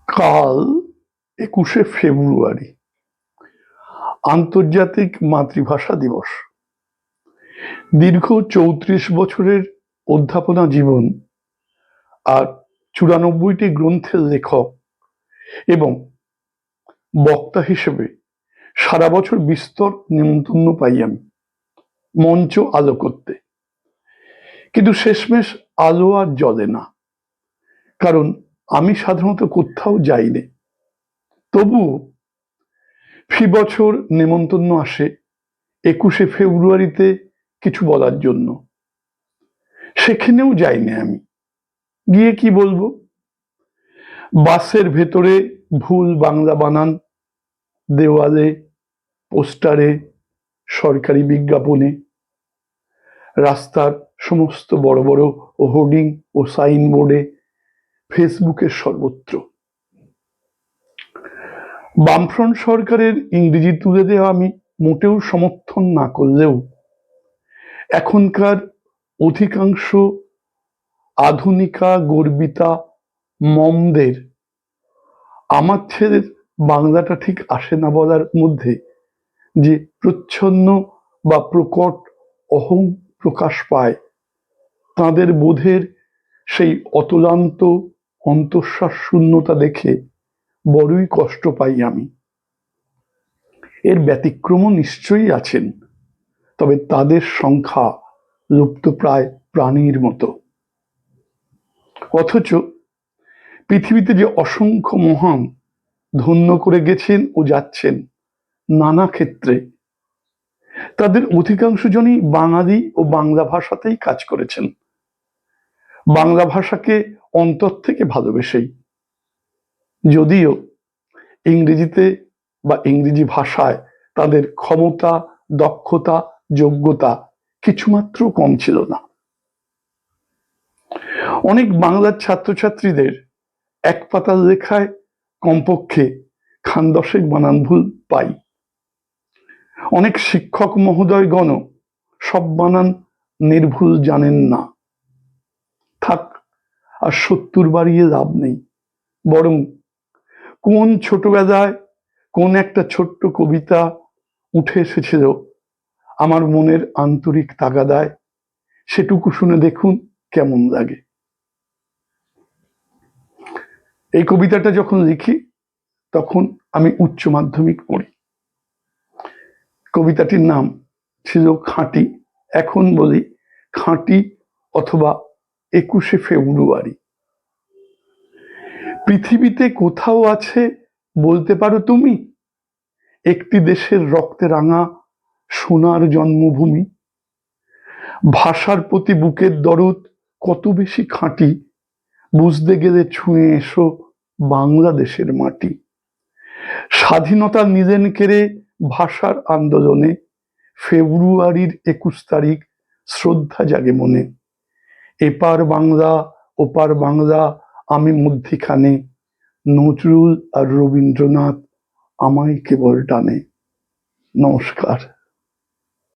কাল ২১শে ফেব্রুয়ারি, আন্তর্জাতিক মাতৃভাষা দিবস। দীর্ঘ ৩৪ বছরের অধ্যাপনা জীবন আর ৯৪টি গ্রন্থের লেখক এবং বক্তা হিসেবে সারা বছর বিস্তর নিমন্ত্রণ পাই আমি মঞ্চ আলো করতে। কিন্তু শেষমেশ আলো আর জ্বলে না, কারণ আমি সাধারণত কোথাও যাইনি। তবুও ফি বছর নেমন্তন্ন আসে ২১শে ফেব্রুয়ারিতে কিছু বলার জন্য। সেখানেও যাইনি আমি। গিয়ে কি বলবো? বাসের ভেতরে ভুল বাংলা বানান, দেওয়ালে, পোস্টারে, সরকারি বিজ্ঞাপনে, রাস্তার সমস্ত বড় বড় হোর্ডিং ও সাইনবোর্ডে, ফেসবুকের সর্বত্র। বামফ্রন্ট সরকারের ইংরেজি তুলে দেওয়া আমি মোটেও সমর্থন না করলেও এখনকার অধিকাংশ আধুনিকা গর্বিতা মমদের আমার ছেলের বাংলাটা ঠিক আসে না বলার মধ্যে যে প্রচ্ছন্ন বা প্রকট অহং প্রকাশ পায়, তাদের বোধের সেই অতলান্ত অন্তঃশ্বাস শূন্যতা দেখে বড়ই কষ্ট পাই আমি। এর ব্যতিক্রমও নিশ্চয়ই আছেন, তবে তাদের সংখ্যা লুপ্তপ্রায় প্রাণীর মতো। অথচ পৃথিবীতে যে অসংখ্য মহান ধন্য করে গেছেন ও যাচ্ছেন নানা ক্ষেত্রে, তাদের অধিকাংশ জনই বাঙালি ও বাংলা ভাষাতেই কাজ করেছেন, বাংলা ভাষাকে অন্তর থেকে ভালোবেসেই। যদিও ইংরেজিতে বা ইংরেজি ভাষায় তাদের ক্ষমতা, দক্ষতা, যোগ্যতা কিছুমাত্র কম ছিল না। অনেক বাংলার ছাত্রছাত্রীদের এক পাতার লেখায় কমপক্ষে খান দশেক বানান ভুল পাই। অনেক শিক্ষক মহোদয়গণ সব বানান নির্ভুল জানেন না। থাক, আর ৭০ বাড়িয়ে লাভ নেই। বরং কোন ছোটবেলায় কোন একটা ছোট্ট কবিতা উঠে এসেছিল আমার মনের আন্তরিক তাগাদায়, সেটুকু শুনে দেখুন কেমন লাগে। এই কবিতাটা যখন লিখি তখন আমি উচ্চ মাধ্যমিক পড়ি। কবিতাটির নাম ছিল খাঁটি, এখন বলি খাঁটি অথবা ২১শে ফেব্রুয়ারি। পৃথিবীতে কোথাও আছে বলতে পারো তুমি একটি দেশের রক্তে রাঙা সোনার জন্মভূমি? ভাষার প্রতি বুকের দরদ কত বেশি খাঁটি, বুঝতে গেলে ছুঁয়ে এসো বাংলাদেশের মাটি। স্বাধীনতা নিলেন কেড়ে ভাষার আন্দোলনে, ফেব্রুয়ারির ২১ তারিখ শ্রদ্ধা জাগে মনে। এপার বাংলা ওপার বাংলা আমি মধ্যিখানে, নজরুল আর রবীন্দ্রনাথ আমায় কেবল টানে। নমস্কার।